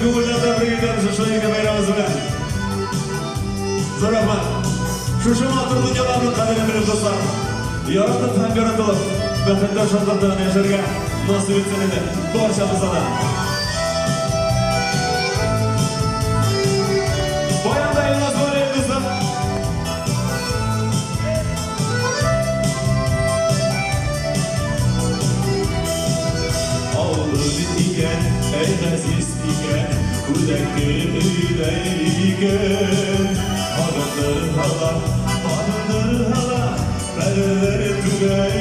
ko'ngildan tabrik etamiz Shoshlangan bayramimiz bilan. Zo'r rahmat. Shu motor dunyolarning qadrini bilib do'stlar. Yaratib ham yaratilib, baxtli shodlikda yasharga nasib etsin edi barchamizga. Bayramda emas bo'laylik do'stlar. Iken, ey aziz iken, kudakli iken. Hanımları hala, perdeleri tügey.